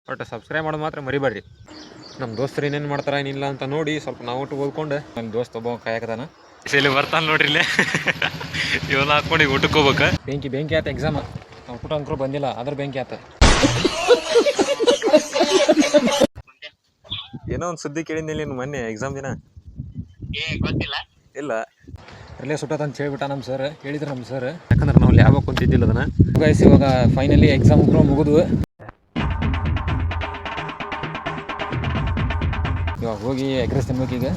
But subscribe ಮಾಡೋದು ಮಾತ್ರ ಮರಿಬೇಡ್ರಿ. ನಮ್ಮ ದೋಸ್ತರು ಏನೇನು ಮಾಡ್ತಾರೆ ಏನಿಲ್ಲ ಅಂತ ನೋಡಿ ಸ್ವಲ್ಪ ನಾವು ಒಟ್ಟು ಓದ್ಕೊಂಡು ನನ್ನ ದೋಸ್ತ ಒಬ್ಬ ಕಾಯಕದಾನ ಇಲ್ಲಿ ಬರ್ತಾನೆ ನೋಡ್ರಿ ಇಲ್ಲೇ ಇವನ್ನ ಹಾಕ್ಕೊಂಡು ಈಗ ಊಟಕ್ಕೆ ಹೋಗ್ಬೇಕು. ಬೆಂಕಿ ಆಯ್ತು ಎಕ್ಸಾಮ್. ನಾವು ಊಟ ಅಂಕರು ಬಂದಿಲ್ಲ ಅದ್ರ ಬೆಂಕಿ ಆಯ್ತು. ಏನೋ ಒಂದು ಸುದ್ದಿ ಕೇಳಿದ್ನಿಲ್ಲ ನೀನು ಮೊನ್ನೆ ಎಕ್ಸಾಮ್ ದಿನ. ಇಲ್ಲ ಅಲ್ಲೇ ಸುಟ್ಟತ್ ಅಂತ ಹೇಳ್ಬಿಟ್ಟ ನಮ್ಮ ಸರ್. ಹೇಳಿದ್ರು ನಮ್ಮ ಸರ್, ಯಾಕಂದ್ರೆ ನಾವು ಲ್ಯಾಬ್ ಕುಂತಿದ್ದಿಲ್ಲ ಅದನ್ನ. ಗೈಸ್ ಇವಾಗ ಫೈನಲಿ ಎಕ್ಸಾಮ್ ಮುಗಿದ್ವು. ಇವಾಗ ಹೋಗಿ ಎಗ್ರೆಸ್ ತಿನ್ಬೇಕು. ಈಗ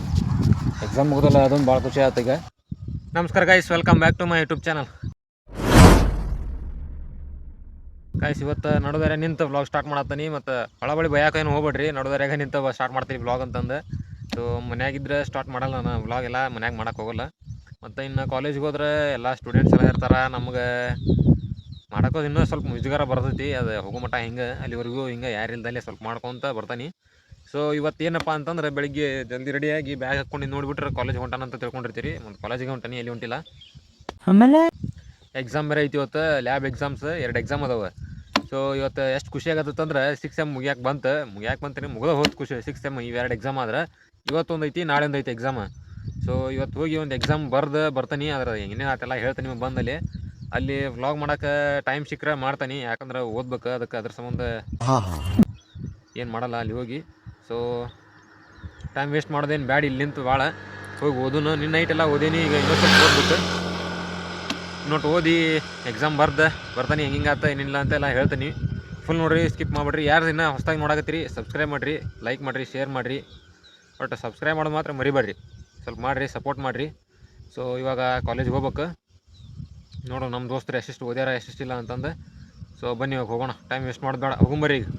ಎಕ್ಸಾಮ್ ಮುಗಿದಲ್ಲ, ಅದೊಂದು ಭಾಳ ಖುಷಿ ಆಯ್ತು. ಈಗ ನಮಸ್ಕಾರ guys, welcome back to my YouTube channel. Guys ಇವತ್ತು ನಡುದಾರೆ ನಿಂತು ವ್ಲಾಗ್ ಸ್ಟಾರ್ಟ್ ಮಾಡತ್ತೀನಿ. ಮತ್ತು ಒಳಬಳಿ ಬಯಾಕೇನು ಹೋಗ್ಬೇಡ್ರಿ, ನಡುದಾರ್ಯಾಗ ನಿಂತು ಸ್ಟಾರ್ಟ್ ಮಾಡ್ತೀವಿ ವ್ಲಾಗ್ ಅಂತಂದು. ಸೊ ಮನ್ಯಾಗಿದ್ರೆ ಸ್ಟಾರ್ಟ್ ಮಾಡಲ್ಲ ನಾನು ವ್ಲಾಗ್, ಎಲ್ಲ ಮನ್ಯಾಗ ಮಾಡೋಕೆ ಹೋಗಲ್ಲ. ಮತ್ತು ಇನ್ನು ಕಾಲೇಜಿಗೆ ಹೋದ್ರೆ ಎಲ್ಲ ಸ್ಟೂಡೆಂಟ್ಸ್ ಎಲ್ಲ ಇರ್ತಾರೆ, ನಮ್ಗೆ ಮಾಡೋಕೋದು ಇನ್ನೂ ಸ್ವಲ್ಪ ಮುಜುಗರ ಬರ್ತೈತಿ. ಅದು ಹೋಗೋ ಮಟ್ಟ ಹಿಂಗೆ ಅಲ್ಲಿವರೆಗೂ ಹಿಂಗೆ ಯಾರಿಲ್ದಲ್ಲೇ ಸ್ವಲ್ಪ ಮಾಡ್ಕೊತ ಬರ್ತಾನೆ. ಸೊ ಇವತ್ತು ಏನಪ್ಪ ಅಂತಂದ್ರೆ ಬೆಳಿಗ್ಗೆ ಜಲ್ದಿ ರೆಡಿಯಾಗಿ ಬ್ಯಾಗ್ ಹಾಕ್ಕೊಂಡು ನೋಡಿಬಿಟ್ರೆ ಕಾಲೇಜ್ ಹೊಂಟಾನಂತ ತಿಳ್ಕೊಂಡಿರ್ತೀರಿ. ಮತ್ತು ಕಾಲೇಜಿಗೆ ಹೊಂಟಾನಿ, ಎಲ್ಲಿ ಹೊಂಟಿಲ್ಲ. ಆಮೇಲೆ ಎಕ್ಸಾಮ್ ಬೇರೆ ಐತಿ ಇವತ್ತು, ಲ್ಯಾಬ್ ಎಕ್ಸಾಮ್ಸ್ 2 ಎಕ್ಸಾಮ್ ಅದಾವೆ. ಸೊ ಇವತ್ತು ಎಷ್ಟು ಖುಷಿ ಆಗತ್ತಂದ್ರೆ 6th ಸೆಮ್ ಮುಗಿಯಾಕೆ ಬಂತೀನಿ. ಮುಗಿದ ಹೋದ್ ಖುಷಿ 6th ಸೆಮ್ ಇವೆರಡು ಎಕ್ಸಾಮ್ ಆದ್ರೆ ಇವತ್ತೊಂದು ಐತಿ, ನಾಳೆ ಒಂದು ಐತಿ ಎಕ್ಸಾಮ್. ಸೊ ಇವತ್ತು ಹೋಗಿ ಒಂದು ಎಕ್ಸಾಮ್ ಬರ್ತಾನೆ. ಅದ್ರ ಏನೇನು ಆಟೆಲ್ಲ ಹೇಳ್ತಾನೆ ನಿಮಗೆ ಬಂದಲ್ಲಿ. ಅಲ್ಲಿ ವ್ಲಾಗ್ ಮಾಡೋಕೆ ಟೈಮ್ ಸಿಕ್ಕರೆ ಮಾಡ್ತಾನೆ, ಯಾಕಂದ್ರೆ ಓದ್ಬೇಕು. ಅದಕ್ಕೆ ಅದ್ರ ಸಂಬಂಧ ಏನು ಮಾಡಲ್ಲ ಅಲ್ಲಿ ಹೋಗಿ. ಸೊ ಟೈಮ್ ವೇಸ್ಟ್ ಮಾಡೋದೇನು ಬ್ಯಾಡ, ಇಲ್ಲಿ ನಿಂತು ಭಾಳ ಹೋಗಿ ಓದೋನು. ನಿನ್ನ ನೈಟೆಲ್ಲ ಓದೇನಿ, ಈಗ ಇನ್ನೊಂದು ಸ್ವಲ್ಪ ಓದ್ಬೇಕು. ಇನ್ನೊಟ್ಟು ಓದಿ ಎಕ್ಸಾಮ್ ಬರ್ತಾನೆ. ಹೆಂಗೆ ಆತ ಏನಿಲ್ಲ ಅಂತೆಲ್ಲ ಹೇಳ್ತೀನಿ. ಫುಲ್ ನೋಡಿರಿ, ಸ್ಕಿಪ್ ಮಾಡಿಬಿಡ್ರಿ. ಯಾರು ಇನ್ನೂ ಹೊಸ್ದಾಗಿ ನೋಡಕತ್ತೀರಿ ಸಬ್ಸ್ಕ್ರೈಬ್ ಮಾಡಿರಿ, ಲೈಕ್ ಮಾಡಿರಿ, ಶೇರ್ ಮಾಡಿರಿ. ಬಟ್ ಸಬ್ಸ್ಕ್ರೈಬ್ ಮಾಡೋದು ಮಾತ್ರ ಮರಿಬೇಡ್ರಿ, ಸ್ವಲ್ಪ ಮಾಡಿರಿ, ಸಪೋರ್ಟ್ ಮಾಡಿರಿ. ಸೊ ಇವಾಗ ಕಾಲೇಜಿಗೆ ಹೋಗ್ಬೇಕು. ನೋಡು ನಮ್ಮ ದೋಸ್ತರು ಎಷ್ಟೆಷ್ಟು ಓದ್ಯಾರ ಎಷ್ಟೆಷ್ಟಿಲ್ಲ ಅಂತಂದು. ಸೊ ಬನ್ನಿ ಇವಾಗ ಹೋಗೋಣ, ಟೈಮ್ ವೇಸ್ಟ್ ಮಾಡೋದು ಬೇಡ, ಹೋಗೊಂಬರ್ರಿ ಈಗ.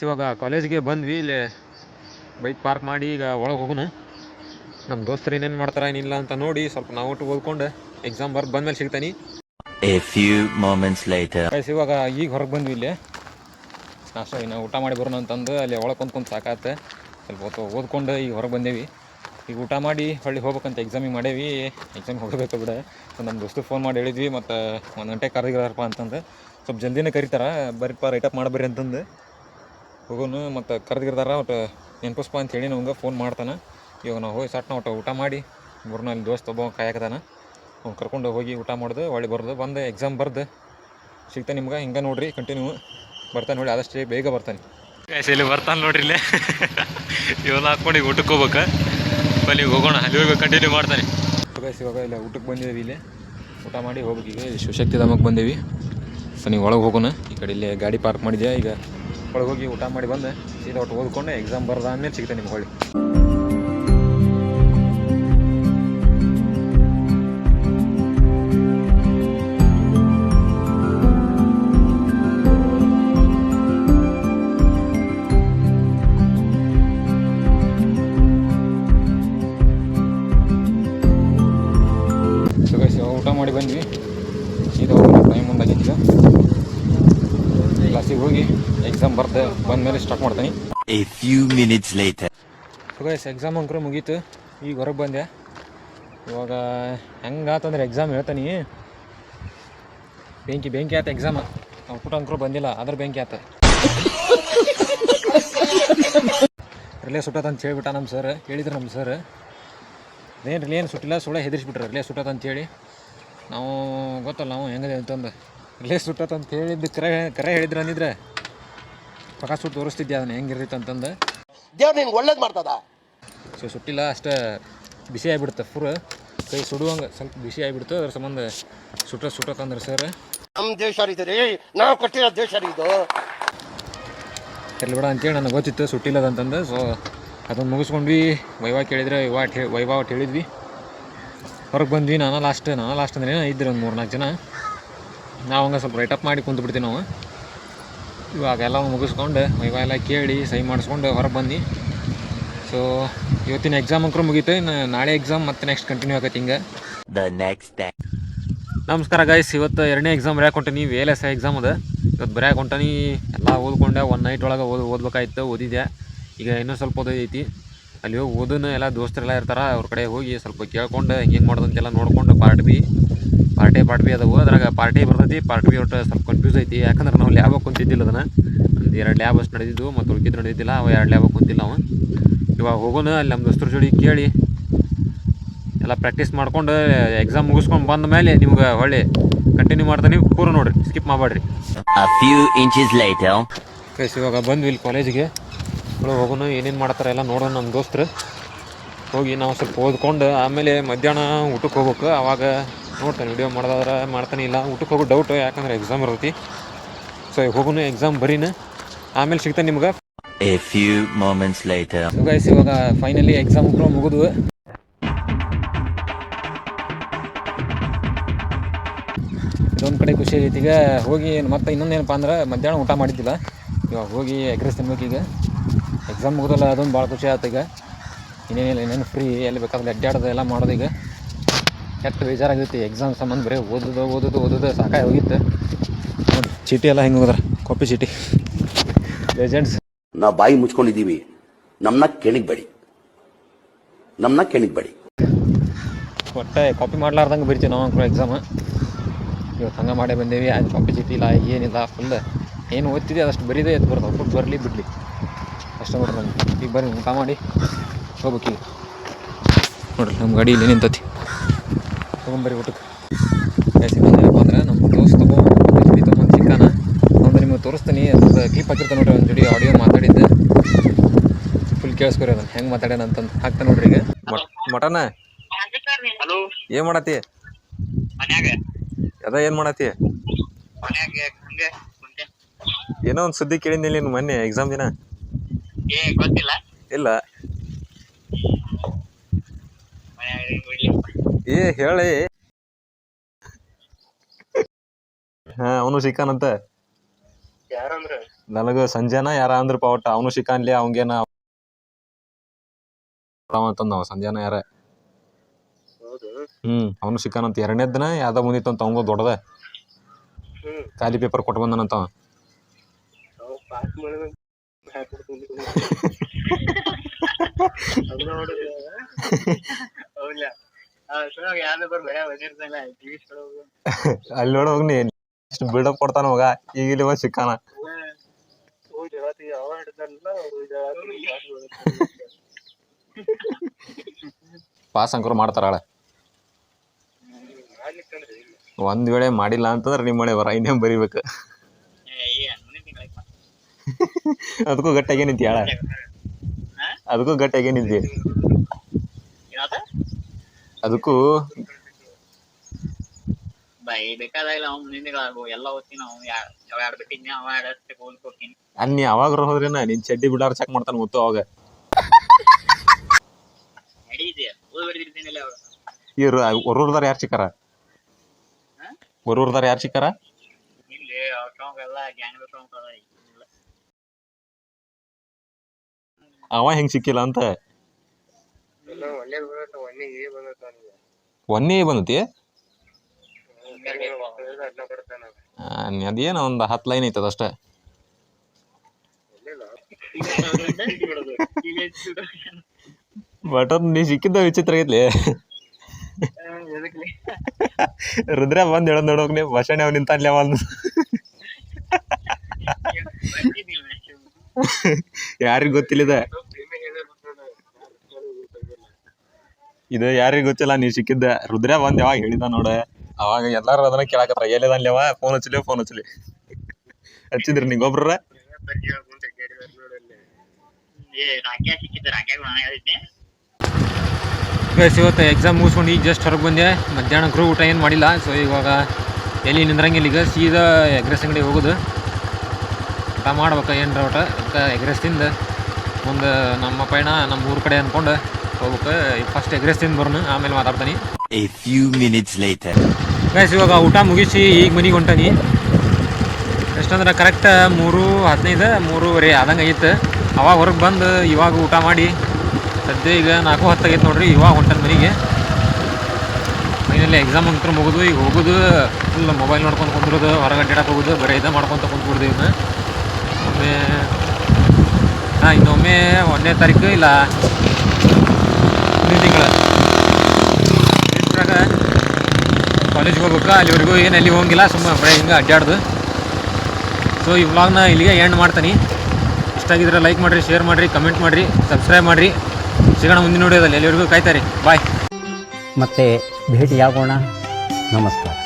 ಇವಾಗ ಕಾಲೇಜಿಗೆ ಬಂದ್ವಿ. ಇಲ್ಲಿ ಬೈಕ್ ಪಾರ್ಕ್ ಮಾಡಿ ಈಗ ಒಳಗೆ ಹೋಗೋಣ. ನಮ್ಮ ದೋಸ್ತರು ಏನೇನು ಮಾಡ್ತಾರೆ ಏನಿಲ್ಲ ಅಂತ ನೋಡಿ ಸ್ವಲ್ಪ ನಾವು ಒಟ್ಟು ಓದ್ಕೊಂಡು ಎಕ್ಸಾಮ್ ಬಂದ್ಮೇಲೆ ಸಿಗ್ತಾನೆ. ಇವಾಗ ಈಗ ಹೊರಗೆ ಬಂದ್ವಿ. ಇಲ್ಲಿ ನಾವು ಊಟ ಮಾಡಿ ಬರೋಣ ಅಂತಂದು ಅಲ್ಲಿ ಒಳಗೆ ಕುಂತ್ಕೊಂಡು ಸಾಕಾತ್ತೆ. ಸ್ವಲ್ಪ ಹೊತ್ತು ಓದ್ಕೊಂಡು ಈಗ ಹೊರಗೆ ಬಂದೇವಿ. ಈಗ ಊಟ ಮಾಡಿ ಹೊಳ್ಳಿ ಹೋಗ್ಬೇಕಂತ ಎಕ್ಸಾಮಿಗೆ ಮಾಡೇವಿ. ಎಕ್ಸಾಮಿಗೆ ಹೋಗಬೇಕು ಬಿಡ. ನಮ್ಮ ದೋಸ್ತರು ಫೋನ್ ಮಾಡಿ ಹೇಳಿದ್ವಿ, ಮತ್ತು 1 ಗಂಟೆ ಕರೆದಿರಪ್ಪ ಅಂತಂದು. ಸ್ವಲ್ಪ ಜಲ್ದಿನೇ ಕರೀತಾರೆ, ಬರೀಪ್ಪ ರೈಟಪ್ ಮಾಡಬರ್ರಿ ಅಂತಂದು ಹೋಗೋನು. ಮತ್ತು ಕರೆದಿರ್ತಾರ, ಒಟ್ಟು ನೆನಪಿಸ್ಪ ಅಂತ ಹೇಳಿ ನಮ್ಗೆ ಫೋನ್ ಮಾಡ್ತಾನೆ. ಇವಾಗ ನಾವು ಹೋಗಿ ಸಟ್ನ ಒಟ್ಟು ಊಟ ಮಾಡಿ ಬರೋಣ. ಅಲ್ಲಿ ದೋಸ್ತ ಒಬ್ಬ ಕಾಯಕದಾನ, ಅವ್ನು ಕರ್ಕೊಂಡು ಹೋಗಿ ಊಟ ಮಾಡೋದು, ಒಳ್ಳೆ ಬರೋದು. ಬಂದು ಎಕ್ಸಾಮ್ ಸಿಗ್ತಾನೆ ನಿಮ್ಗೆ. ಹಿಂಗೆ ನೋಡಿರಿ, ಕಂಟಿನ್ಯೂ ಬರ್ತಾನೆ ನೋಡಿ, ಆದಷ್ಟು ಬೇಗ ಬರ್ತಾನೆ. ಇಲ್ಲಿ ಬರ್ತಾನೆ ನೋಡ್ರಿ ಇಲ್ಲೇ ಇವನ್ನ ಹಾಕ್ಕೊಂಡು ಈಗ ಊಟಕ್ಕೆ ಹೋಗ್ಬೇಕು. ಬನ್ನಿ ಹೋಗೋಣ, ಅಲ್ಲಿ ಹೋಗಿ ಕಂಟಿನ್ಯೂ ಮಾಡ್ತಾನೆ. ಇವಾಗ ಇಲ್ಲ ಊಟಕ್ಕೆ ಬಂದಿದ್ದೀವಿ. ಇಲ್ಲಿ ಊಟ ಮಾಡಿ ಹೋಗ್ಬೇಕು. ಈಗ ಶಿವಶಕ್ತಿ ಧಾಮಕ್ಕೆ ಬಂದೇವಿ. ಸೊ ನೀವು ಒಳಗೆ ಹೋಗೋಣ. ಈ ಕಡೆ ಇಲ್ಲೇ ಗಾಡಿ ಪಾರ್ಕ್ ಮಾಡಿದ್ಯಾ. ಈಗ ಒಳಗೆ ಹೋಗಿ ಊಟ ಮಾಡಿ ಬಂದು ಸೀದಾ ಒಟ್ಟು ಓದ್ಕೊಂಡು ಎಕ್ಸಾಮ್ ಬರ್ದಾದ್ಮೇಲೆ ಸಿಗ್ತಾನೆ ನಿಮ್ಗೆ ಹೊಳ್ಳಿ. ಊಟ ಮಾಡಿ ಬಂದ್ವಿ. ಸೀದಾ ಟೈಮ್ ಮುಂದಾಗಿತ್ತು. ಕ್ಲಾಸಿಗೆ ಹೋಗಿ ಎಕ್ಸಾಮ್ ಬಂದಮೇಲೆ ಸ್ಟಾರ್ಟ್ ಮಾಡ್ತೀನಿ. ಎಕ್ಸಾಮ್ ಅಂಕರು ಮುಗೀತು. ಈಗ ಹೊರಗೆ ಬಂದೆ. ಇವಾಗ ಹೆಂಗಾತಂದ್ರೆ ಎಕ್ಸಾಮ್ ಹೇಳ್ತಾನೆ. ಬೆಂಕಿ ಆಯ್ತು ಎಕ್ಸಾಮ್. ನಾವು ಊಟ ಅಂಕರು ಬಂದಿಲ್ಲ ಅದ್ರ ಬೆಂಕಿ ಆಯ್ತು. ರಿಲೇ ಸುಟ್ಟತ್ ಅಂತ ಹೇಳ್ಬಿಟ್ಟ ನಮ್ಮ ಸರ್. ಹೇಳಿದ್ರು ನಮ್ಮ ಸರ್, ಏನು ರಿಲೇ ಏನು ಸುಟ್ಟಿಲ್ಲ, ಸುಳ್ಳ ಹೆದರಿಸ್ಬಿಟ್ರೆ ರಿಲೇ ಸುಟ್ಟತ್ ಅಂತೇಳಿ. ನಾವು ಗೊತ್ತಲ್ಲ ನಾವು ಹೆಂಗಿದೆ ಅಂತಂದು. ರಿಲೇ ಸುಟ್ಟತ್ ಅಂತ ಹೇಳಿದ್ದು ಕರೆ ಹೇಳಿದ್ರು ಅಂದಿದ್ರೆ ಪಕ್ಕ ಸುಟ್ಟು ತೋರಿಸ್ತಿದ್ದೆ ಅದನ್ನ ಹೆಂಗಿರ್ತೈತೆ ಅಂತಂದು. ದೇವ್ರು ನಿಂಗೆ ಒಳ್ಳೇದು ಮಾಡ್ತದ. ಸೊ ಸುಟ್ಟಿಲ್ಲ, ಅಷ್ಟೇ ಬಿಸಿ ಆಗಿಬಿಡುತ್ತೆ. ಫುಲ್ ಕೈ ಸುಡುವಂಗೆ ಸ್ವಲ್ಪ ಬಿಸಿ ಆಗಿಬಿಡ್ತು. ಅದ್ರ ಸಂಬಂಧ ಸುಟ್ಟತ್ತಂದ್ರೆ ಸರ್. ನಮ್ಮ ದೇಶ ರೀ, ನಾವು ಕೊಟ್ಟಿರೋ ದೇಶ ಇದು ಇರಲಿ ಬಿಡ ಅಂತೇಳಿ ನನಗೆ ಗೊತ್ತಿತ್ತು ಸುಟ್ಟಿಲ್ಲದಂತಂದು. ಸೊ ಅದನ್ನು ಮುಗಿಸ್ಕೊಂಡ್ವಿ. ವೈವಾ ಕೇಳಿದ್ರೆ ವೈವಾ ಒಟ್ಟು ಹೇಳಿದ್ವಿ. ಹೊರಗೆ ಬಂದ್ವಿ. ನಾನು ಲಾಸ್ಟ್ ಅಂದ್ರೆ ಇದ್ದರು ಒಂದು 3-4 ಜನ. ನಾವು ಹಂಗೆ ಸ್ವಲ್ಪ ರೈಟಪ್ ಮಾಡಿ ಕುಂತ್ಬಿಡ್ತೀವಿ ನಾವು. ಇವಾಗ ಎಲ್ಲ ಮುಗಿಸ್ಕೊಂಡು ವೈವಾ ಎಲ್ಲ ಕೇಳಿ ಸಹಿ ಮಾಡಿಸ್ಕೊಂಡು ಹೊರಗೆ ಬಂದು. ಸೊ ಇವತ್ತಿನ ಎಕ್ಸಾಮ್ ಅಂಕರು ಮುಗೀತು. ಇನ್ನು ನಾಳೆ ಎಕ್ಸಾಮ್ ಮತ್ತೆ ನೆಕ್ಸ್ಟ್ ಕಂಟಿನ್ಯೂ ಆಗತ್ತೆ. ಹಿಂಗೆ The next day. ನಮಸ್ಕಾರ ಗೈಸ್, ಇವತ್ತು 2ನೇ ಎಕ್ಸಾಮ್ ಬರೆಯಕ್ಕೆ ಹೊಂಟೀನಿ. VLSI ಎಕ್ಸಾಮ್ ಅದ. ಇವತ್ತು ಬರೆಯಕ್ಕೆ ಹೊಂಟೀನಿ. ಎಲ್ಲ ಓದ್ಕೊಂಡೆ, ಒಂದು ನೈಟ್ ಒಳಗೆ ಓದ್ಬೇಕಾಯ್ತು. ಓದಿದ್ದೆ. ಈಗ ಇನ್ನೂ ಸ್ವಲ್ಪ ಓದೈತಿ. ಅಲ್ಲಿ ಹೋಗಿ ಓದೋನು ಎಲ್ಲ ದೋಸ್ತರೆಲ್ಲ ಇರ್ತಾರೆ. ಅವ್ರ ಕಡೆ ಹೋಗಿ ಸ್ವಲ್ಪ ಕೇಳ್ಕೊಂಡು ಹೆಂಗೆ ಮಾಡೋದಂತೆಲ್ಲ ನೋಡ್ಕೊಂಡು ಪಾರ್ಟ್ ಬಿ ಅದಾವು. ಅದ್ರಾಗ ಪಾರ್ಟಿ ಬರ್ತೈತಿ. ಪಾರ್ಟ್ ಬಿ ಒಟ್ಟು ಸ್ವಲ್ಪ ಕನ್ಫ್ಯೂಸ್ ಐತಿ. ಯಾಕಂದ್ರೆ ನಾವು ಲ್ಯಾಬಾಗ ಕುಂತಿದ್ದಿಲ್ಲ ಅದನ್ನು. ಒಂದು 2 ಲ್ಯಾಬ್ ಅಷ್ಟು ನಡೆದಿದ್ದು, ಮತ್ತು ಉಳ್ಕಿದ್ದು ನಡೆದಿದ್ದಿಲ್ಲ. ಅವು 2 ಲ್ಯಾಬಾಗ ಕುಂತಿಲ್ಲ ಅವ. ಇವಾಗ ಹೋಗೋನು ಅಲ್ಲಿ ನಮ್ಮ ದೋಸ್ತರ ಜೋಡಿ ಕೇಳಿ ಎಲ್ಲ ಪ್ರಾಕ್ಟೀಸ್ ಮಾಡ್ಕೊಂಡು ಎಕ್ಸಾಮ್ ಮುಗಿಸ್ಕೊಂಡು ಬಂದ ಮೇಲೆ ನಿಮ್ಗೆ ಹೊಳ್ಳಿ ಕಂಟಿನ್ಯೂ ಮಾಡ್ತಾನೆ. ಪೂರ ನೋಡ್ರಿ, ಸ್ಕಿಪ್ ಮಾಡಬೇಡ್ರಿ. A few inches later. Guys, ಇವಾಗ ಬಂದ್ವಿ ಇಲ್ಲಿ ಕಾಲೇಜಿಗೆ. ಹೋಗೋನು ಏನೇನು ಮಾಡ್ತಾರೆ ಎಲ್ಲ ನೋಡೋಣ. ನಮ್ಮ ದೋಸ್ತರು ಹೋಗಿ ನಾವು ಸ್ವಲ್ಪ ಓದ್ಕೊಂಡು ಆಮೇಲೆ ಮಧ್ಯಾಹ್ನ ಊಟಕ್ಕೆ ಹೋಗ್ಬೇಕು. ಆವಾಗ ನೋಡ್ತಾನೆ, ವಿಡಿಯೋ ಮಾಡೋದಾದ್ರೆ ಮಾಡ್ತಾನೆ, ಇಲ್ಲ ಊಟಕ್ಕೆ ಹೋಗೋ ಡೌಟ್, ಯಾಕಂದ್ರೆ ಎಕ್ಸಾಮ್ ಇರ್ತೈತಿ. ಸೊ ಹೋಗೋನು, ಎಕ್ಸಾಮ್ ಬರೀನ ಆಮೇಲೆ ಸಿಗ್ತಾನೆ ನಿಮ್ಗೆ. A few moments later. Guys, ಇವಾಗ ಫೈನಲಿ ಎಕ್ಸಾಮ್ ಮುಗಿದ್ವು. ಇದೊಂದು ಕಡೆ ಖುಷಿ ಆಗೈತಿ. ಈಗ ಹೋಗಿ ಮತ್ತೆ ಇನ್ನೊಂದೇನಪ್ಪ ಅಂದ್ರೆ ಮಧ್ಯಾಹ್ನ ಊಟ ಮಾಡಿದ್ದಿಲ್ಲ. ಇವಾಗ ಹೋಗಿ ಎಗ್ ರೈಸ್ ತಿನ್ಬೇಕು. ಈಗ ಎಕ್ಸಾಮ್ ಮುಗಿದಲ್ಲ, ಅದೊಂದು ಭಾಳ ಖುಷಿ ಆಯ್ತು. ಈಗ ಇನ್ನೇನು ಫ್ರೀ, ಎಲ್ಲಿ ಬೇಕಾದ್ರೆ ಅಡ್ಡಾಡೋದು ಎಲ್ಲ ಮಾಡೋದು. ಈಗ ಕೆಟ್ಟ ಬೇಜಾರಾಗೈತಿ. ಎಕ್ಸಾಮ್ ಸಂಬಂಧ ಬರೀ ಓದೋದು ಸಾಕಾಗಿ ಹೋಗಿತ್ತು. ನೋಡಿ ಚೀಟಿ ಎಲ್ಲ ಹೆಂಗೆ ಹೋದ್ರ, ಕಾಪಿ ಚೀಟಿ. ಲೆಜೆಂಡ್ಸ್. ನಾವು ಬಾಯಿ ಮುಚ್ಕೊಂಡಿದ್ದೀವಿ, ನಮ್ಮನ್ನ ಕೆಣಿಗ್ಬೇಡಿ. ಒಟ್ಟೆ ಕಾಪಿ ಮಾಡ್ಲಾರ್ದಂಗೆ ಬರಿತೀವಿ ನಾವು ಅಂಕರು ಎಕ್ಸಾಮ್. ಇವತ್ತು ಹಂಗೆ ಮಾಡೇ ಬಂದೇವಿ. ಅದು ಕಾಪಿ ಚೀಟಿ ಇಲ್ಲ, ಏನಿಲ್ಲ. ಫುಲ್ ಏನು ಓದ್ತಿದ್ದೆ ಅದಷ್ಟು ಬರೀದೇ ಎದ್ದು ಬರ್ತವೆ. ಔಟ್ಪುಟ್ ಬರಲಿ ಬಿಡಲಿ ಅಷ್ಟೇ ನೋಡ್ರಿ. ನಮ್ಗೆ ಈಗ ಬರ್ರಿ ಊಟ ಮಾಡಿ ಹೋಗ್ಬೇಕೀಗ. ನೋಡ್ರಿ ನಮ್ಮ ಗಾಡಿ ಇಲ್ಲಿ ನಿಂತತಿ. ತೊಗೊಂಬರಿ ಊಟಕ್ಕೆ. ಏನಪ್ಪ ಅಂದ್ರೆ ನಮ್ಮ ದೋಸ್ತ ತೊಗೊಂಡು ಚಿಕ್ಕನ ಒಂದು ನಿಮಗೆ ತೋರಿಸ್ತೀನಿ. ಅದು ಕ್ಲಿಪ್ ಹಾಕಿರ್ತಾನೆ ನೋಡ್ರಿ. ಒಂದು ಜೋಡಿ ಆಡಿಯೋ ಮಾತಾಡಿದ್ದೆ, ಫುಲ್ ಕೇಳಿಸ್ಕೊರಿ ಅದನ್ನು ಹೆಂಗೆ ಮಾತಾಡ್ಯಾನ ಅಂತಂದು ಹಾಕ್ತಾನೆ ನೋಡ್ರಿ. ಈಗ ಮಟನ ಏನು ಮಾಡತ್ತಿ? ಅದ ಏನು ಮಾಡತ್ತಿ? ಏನೋ ಒಂದು ಸುದ್ದಿ ಕೇಳಿದ್ನಿಲ್ಲ ನೀನು ಮೊನ್ನೆ ಎಕ್ಸಾಮ್ ದಿನ. ಇಲ್ಲ ಹೇಳಿ. ಅವನು ಸಿಕ್ಕಾನಂತ. ನನಗ ಸಂಜೆನ ಯಾರ ಅಂದ್ರ ಪಾವಟ ಅವನು ಸಿಕ್ಕಾನ್ಲಿ. ಅವಂಗೇನ ಅಂತಂದ ಅವ ಸಂಜೆನ ಯಾರ. ಅವನು ಸಿಕ್ಕಾನಂತ. 2ನೇ ದಿನ ಯಾವ್ದ ಬಂದಿತ್ತಂತ ಅವಂಗ ದೊಡ್ಡದ ಖಾಲಿ ಪೇಪರ್ ಕೊಟ್ಟು ಬಂದನಂತ. ಅಲ್ಲಿ ನೋಡ ಹೋಗ್ನಿ ಎಷ್ಟು ಬಿಲ್ಡಪ್ ಕೊಡ್ತಾನ ಮಗ. ಈಗ ಇಲ್ಲಿ ಸಿಕ್ಕಾನ. ಪಾಸ್ ಅಂಕರು ಮಾಡ್ತಾರಾಳ. ಒಂದ್ ವೇಳೆ ಮಾಡಿಲ್ಲ ಅಂತಂದ್ರೆ ನಿಮ್ಮಳೆ ಇನ್ನೇಮ್ ಬರಿಬೇಕು. ಅದಕ್ಕೂ ಗಟ್ಟಿಯಾಗೇ ನಿಂತಿ ಹೇಳ. ಅದಕ್ಕೂ ಗಟ್ಟಿಯಾಗೇ ನಿಂತಿ. ಅದಕ್ಕೂ ಅನ್ನಿ ಅವಾಗ ಹೋದ್ರೇನ ನಿನ್ ಚಡ್ಡಿ ಬಿಡಾರ ಚೆಕ್ ಮಾಡ್ತಾನ ಮುತ್ತು. ಅವಾಗ ಇವ್ರು ಹೊರೂರ್ದಾರ ಯಾರು ಸಿಕ್ಕಾರ? ಹೊರೂರ್ದಾರ ಯಾರು ಸಿಕ್ಕಾರ? ಅವ ಹೆಂಗ್ ಸಿಕ್ಕಿಲ್ಲ ಅಂತ. ಒನ್ನೇ ಬಂದತಿ. ಅದೇನ ಒಂದ್ 10 ಲೈನ್ ಐತದ ಅಷ್ಟೇ. ಬಟ್ ನೀ ಸಿಕ್ಕಿದ್ದ ವಿಚಿತ್ರ ಆಗೈತ್ಲಿ. ರುದ್ರ ಬಂದ್ ಹೇಳೋದ್ ನೋಡೋಕ್ ನೀ ಭಾಷಣ ಅವ್ ನಿಂತಾನ್ಲಿ ಅವ. ಯಾರಿಗ್ ಗೊತ್ತಿಲ್ಲಿದ ಇದು, ಯಾರಿಗ್ ಗೊತ್ತಿಲ್ಲ. ನೀ ಸಿಕ್ಕಿದ್ದ ರುದ್ರ ಬಂದ್ ಯಾವಾಗ ಹೇಳಿದ ನೋಡ. ಅವಾಗ ಎಲ್ಲಾರು ಅದನ್ನ ಕೇಳಾಕತ್ರ, ಎಲ್ಲಿದಾನ್ಲಿ ಅವ, ಫೋನ್ ಹಚ್ಚಲಿ. ಹಚ್ಚಿದ್ರಿ ನಿಂಗೊಬ್ರ? ಇವತ್ತು ಎಕ್ಸಾಮ್ ಮುಗಿಸ್ಕೊಂಡು ಈಗ ಜಸ್ಟ್ ಹೊರಗೆ ಬಂದೆ. ಮಧ್ಯಾಹ್ನಕ್ಕೂ ಊಟ ಏನು ಮಾಡಿಲ್ಲ. ಸೊ ಇವಾಗ ಎಲ್ಲಿ ನಿಂದ್ರಂಗಿಲ್ಲ. ಈಗ ಸೀದಾ ಎಗ್ ರೈಸ್ ಅಂಗಡಿ ಹೋಗೋದು. ಊಟ ಮಾಡ್ಬೇಕು ಏನರ ಊಟ. ಅದಕ್ಕೆ ಎಗ್ ರೈಸ್ ತಿಂದು ಮುಂದೆ ನಮ್ಮ ಪಯಣ ನಮ್ಮ ಊರ ಕಡೆ ಅಂದ್ಕೊಂಡು ಹೋಗ್ಬೇಕು. ಈಗ ಫಸ್ಟ್ ಎಗ್ ರೈಸ್ ತಿಂದು ಬರೋಣ, ಆಮೇಲೆ ಮಾತಾಡ್ತಾನೆ. A few minutes later. Guys, ಇವಾಗ ಊಟ ಮುಗಿಸಿ ಈಗ ಮನೆಗೆ ಹೊಂಟಾನಿ. ಎಷ್ಟಂದ್ರೆ ಕರೆಕ್ಟ್ 3:15 3:30 ಆದಂಗೆ ಆಗಿತ್ತು. ಅವಾಗ ಹೊರಗೆ ಬಂದು ಇವಾಗ ಊಟ ಮಾಡಿ ಸದ್ಯ ಈಗ 4:10 ಆಗೈತೆ ನೋಡ್ರಿ. ಇವಾಗ ಹೊಂಟನ ಮನೆಗೆ. ಫೈನಲಿ ಎಕ್ಸಾಮ್ ಅಂತ ಮುಗಿದು ಈಗ ಹೋಗೋದು ಫುಲ್ ಮೊಬೈಲ್ ನೋಡ್ಕೊಂಡು ಕುಂದ್ರೋದು, ಹೊರಗೆ ಅಡ್ಡಾಡಕ್ಕೆ ಹೋಗೋದು, ಬರೀ ಇದು ಮಾಡ್ಕೊತ ಕುಂತ್ಬಿಡ್ದು ಇವನ್ನ. ಒಮ್ಮೆ ಇನ್ನೊಮ್ಮೆ 1ನೇ ತಾರೀಕು ಇಲ್ಲ ಮುಂದಿನ ತಿಂಗಳ ಕಾಲೇಜ್ಗೆ ಹೋಗ್ಬೇಕು. ಅಲ್ಲಿವರೆಗೂ ಏನು ಅಲ್ಲಿ ಹೋಗಿಲ್ಲ, ಸುಮ್ಮನೆ ಬರೀ ಹಿಂಗೆ ಅಡ್ಡಾಡ್ದು. ಸೊ ಈ ವ್ಲಾಗ್ನ ಇಲ್ಲಿಗೆ ಎಂಡ್ ಮಾಡ್ತೀನಿ. ಇಷ್ಟ ಆಗಿದ್ರೆ ಲೈಕ್ ಮಾಡಿರಿ, ಶೇರ್ ಮಾಡಿರಿ, ಕಮೆಂಟ್ ಮಾಡಿರಿ, ಸಬ್ಸ್ಕ್ರೈಬ್ ಮಾಡಿರಿ. ಸಿಗೋಣ ಮುಂದಿನ ವಿಡಿಯೋದಲ್ಲಿ. ಎಲ್ಲಿವರೆಗೂ ಕಾಯ್ತಾರೆ. ಬಾಯ್. ಮತ್ತೆ ಭೇಟಿಯಾಗೋಣ. ನಮಸ್ಕಾರ.